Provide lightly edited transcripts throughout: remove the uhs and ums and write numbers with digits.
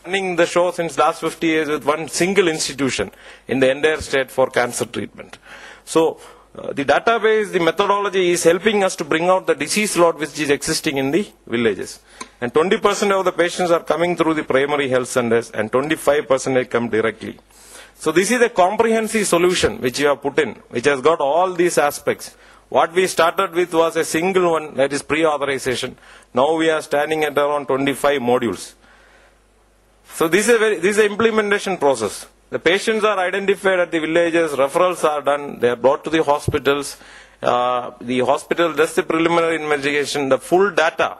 running the show since last 50 years with one single institution in the entire state for cancer treatment. So the database, the methodology is helping us to bring out the disease load which is existing in the villages. And 20% of the patients are coming through the primary health centers and 25% come directly. So this is a comprehensive solution which you have put in, which has got all these aspects. What we started with was a single one, that is pre-authorization. Now we are standing at around 25 modules. So this is an implementation process. The patients are identified at the villages, referrals are done, they are brought to the hospitals. The hospital does the preliminary investigation, the full data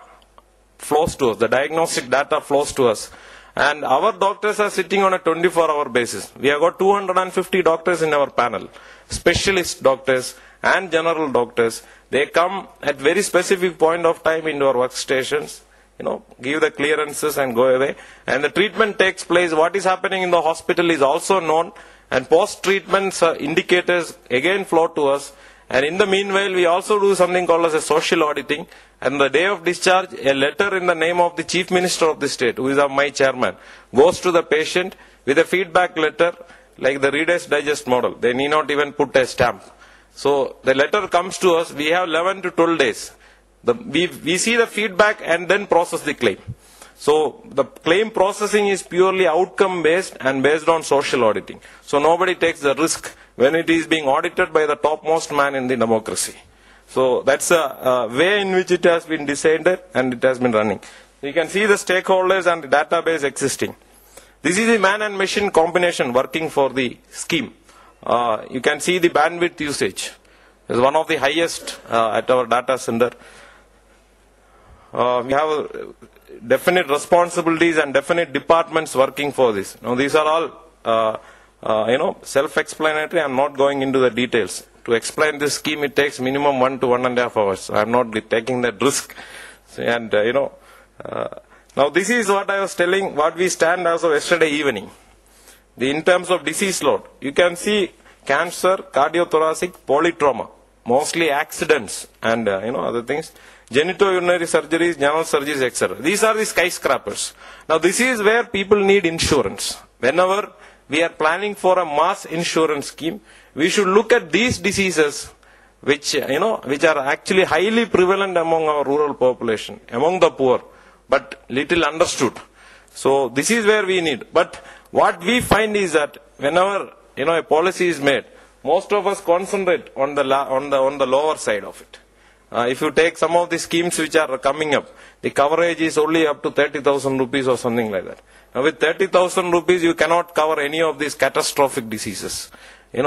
flows to us, the diagnostic data flows to us. And our doctors are sitting on a 24-hour basis. We have got 250 doctors in our panel, specialist doctors and general doctors. They come at very specific point of time into our workstations, give the clearances and go away. And the treatment takes place. What is happening in the hospital is also known. And post-treatment indicators again flow to us. And in the meanwhile, we also do something called as a social auditing. And the day of discharge, a letter in the name of the Chief Minister of the state, who is my chairman, goes to the patient with a feedback letter like the Reader's Digest model. They need not even put a stamp. So the letter comes to us. We have 11 to 12 days. We see the feedback and then process the claim. So the claim processing is purely outcome based and based on social auditing. So nobody takes the risk when it is being audited by the topmost man in the democracy. So that's a way in which it has been decided and it has been running. You can see the stakeholders and the database existing. This is the man and machine combination working for the scheme. You can see the bandwidth usage is one of the highest at our data center. We have definite responsibilities and definite departments working for this. Now these are all self-explanatory. I am not going into the details. To explain this scheme, it takes minimum 1 to 1.5 hours. So I am not taking that risk. And now this is what I was telling, what we stand as of yesterday evening. In terms of disease load, you can see cancer, cardiothoracic, polytrauma, mostly accidents and other things. Genitourinary surgeries, general surgeries, etc. These are the skyscrapers. Now this is where people need insurance. Whenever we are planning for a mass insurance scheme, we should look at these diseases which are actually highly prevalent among our rural population, among the poor, but little understood. So this is where we need. But what we find is that whenever a policy is made, most of us concentrate on the lower side of it. If you take some of the schemes which are coming up, the coverage is only up to 30,000 rupees or something like that. Now with 30,000 rupees, you cannot cover any of these catastrophic diseases. And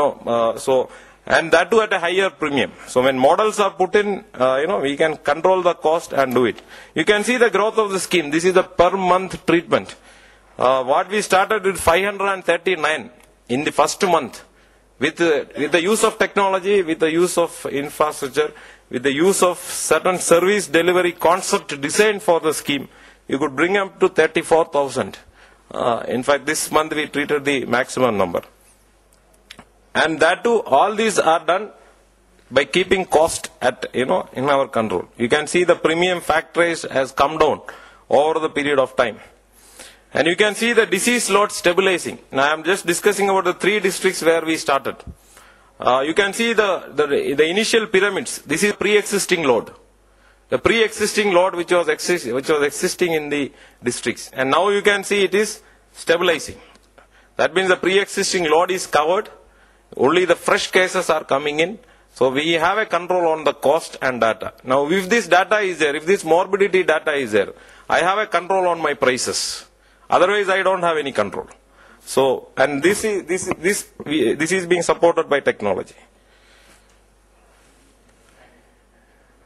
that too at a higher premium. So when models are put in, we can control the cost and do it. You can see the growth of the scheme. This is the per month treatment. What we started with 539 in the first month. With the use of technology, with the use of infrastructure, with the use of certain service delivery concept designed for the scheme, you could bring up to 34,000. In fact, this month we treated the maximum number. And that too, all these are done by keeping cost at, in our control. You can see the premium factories has come down over the period of time. And you can see the disease load stabilizing. Now I am just discussing about the 3 districts where we started. You can see the initial pyramids. This is pre-existing load. The pre-existing load which was existing in the districts. And now you can see it is stabilizing. That means the pre-existing load is covered. Only the fresh cases are coming in. So we have a control on the cost and data. Now if this data is there, if this morbidity data is there, I have a control on my prices. Otherwise I don't have any control. So, and this is being supported by technology.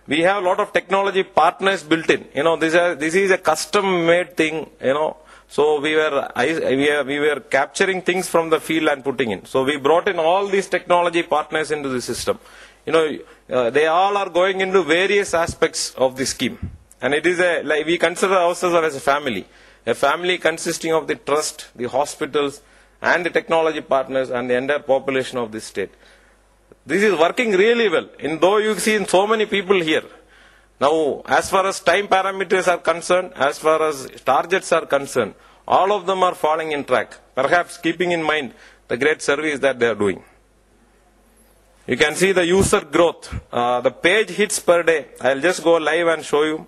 We have a lot of technology partners built in. This is a custom made thing, So we were capturing things from the field and putting in. So we brought in all these technology partners into the system. They all are going into various aspects of the scheme. And it is we consider ourselves as a family. A family consisting of the trust, the hospitals, and the technology partners, and the entire population of this state. This is working really well, though you see so many people here. Now, as far as time parameters are concerned, as far as targets are concerned, all of them are falling in track, perhaps keeping in mind the great service that they are doing. You can see the user growth, the page hits per day. I'll just go live and show you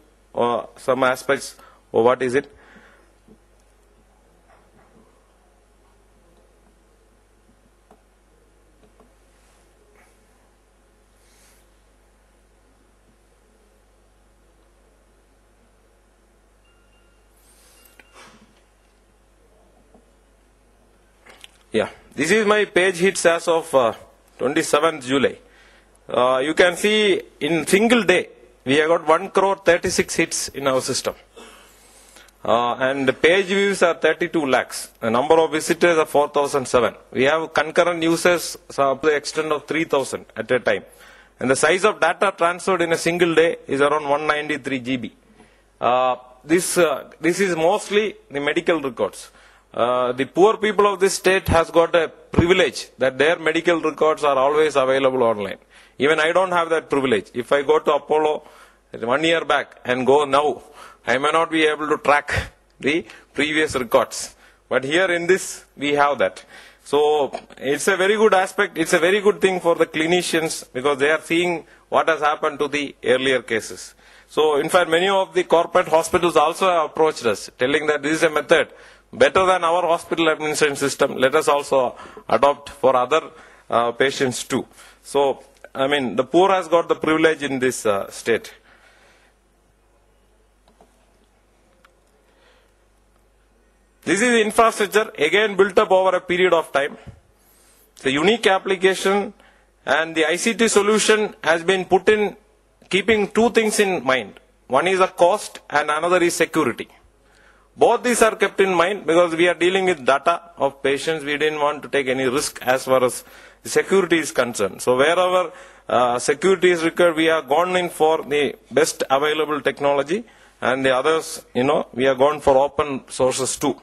some aspects of what is it. Yeah, this is my page hits as of 27th July. You can see in single day we have got 1,36,00,000 hits in our system. And the page views are 32 lakhs. The number of visitors are 4,007. We have concurrent users up to the extent of 3,000 at a time. And the size of data transferred in a single day is around 193 GB. This is mostly the medical records. The poor people of this state has got a privilege that their medical records are always available online. Even I don't have that privilege. If I go to Apollo 1 year back and go now, I may not be able to track the previous records. But here in this, we have that. So it's a very good aspect. It's a very good thing for the clinicians because they are seeing what has happened to the earlier cases. So in fact, many of the corporate hospitals also have approached us, telling that this is a method better than our hospital administration system. Let us also adopt for other patients too. So, I mean, the poor has got the privilege in this state. This is infrastructure, again built up over a period of time. It's a unique application, and the ICT solution has been put in keeping two things in mind. One is the cost and another is security. Both these are kept in mind because we are dealing with data of patients. We didn't want to take any risk as far as security is concerned. So wherever security is required, we have gone in for the best available technology, and the others, we have gone for open sources too.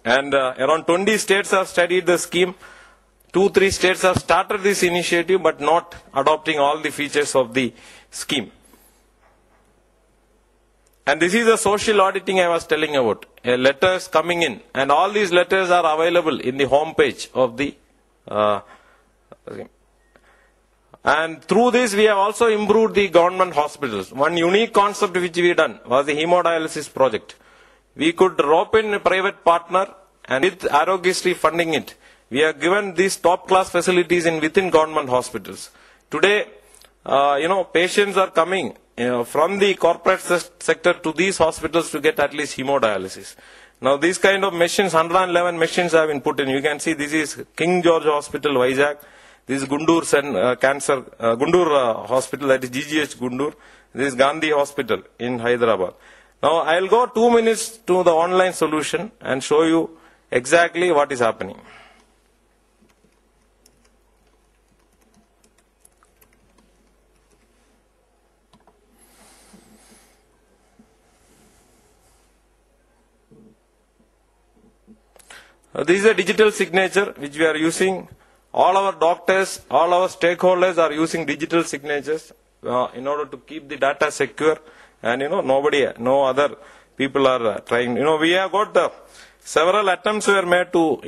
And around 20 states have studied the scheme. 2-3 states have started this initiative but not adopting all the features of the scheme. And this is the social auditing I was telling about. Letters coming in, and all these letters are available in the home page of the and through this we have also improved the government hospitals. One unique concept which we done was the hemodialysis project. We could rope in a private partner, and with Arogyasri funding it, we have given these top class facilities within government hospitals. Today, patients are coming from the corporate sector to these hospitals to get at least hemodialysis. Now these kind of machines, 111 machines have been put in. You can see this is King George Hospital, Vizag. This is Gundur Gundur Hospital, that is GGH Gundur. This is Gandhi Hospital in Hyderabad. Now I'll go 2 minutes to the online solution and show you exactly what is happening. This is a digital signature which we are using. All our doctors, all our stakeholders are using digital signatures in order to keep the data secure. And no other people are trying. We have got several attempts were made to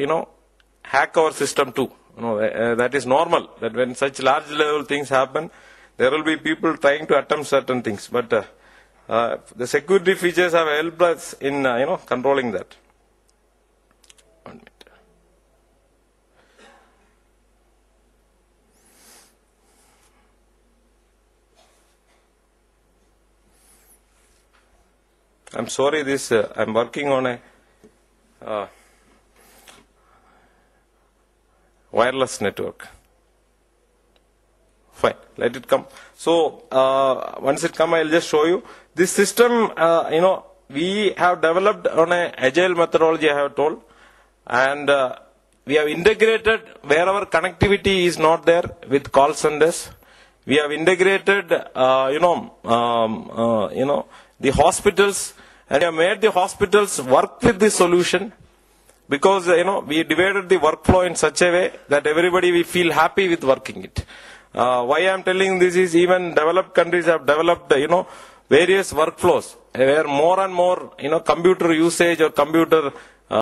hack our system too. That is normal. That when such large level things happen, there will be people trying to attempt certain things. But the security features have helped us in controlling that. 1 minute. I'm sorry, I'm working on a wireless network. Fine, let it come. So, once it comes, I'll just show you. This system, we have developed on an agile methodology, I have told. And we have integrated wherever connectivity is not there with call centers. We have integrated, the hospitals, and we have made the hospitals work with this solution because, we divided the workflow in such a way that everybody will feel happy with working it. Why I am telling this is even developed countries have developed, various workflows where more and more, computer usage or computer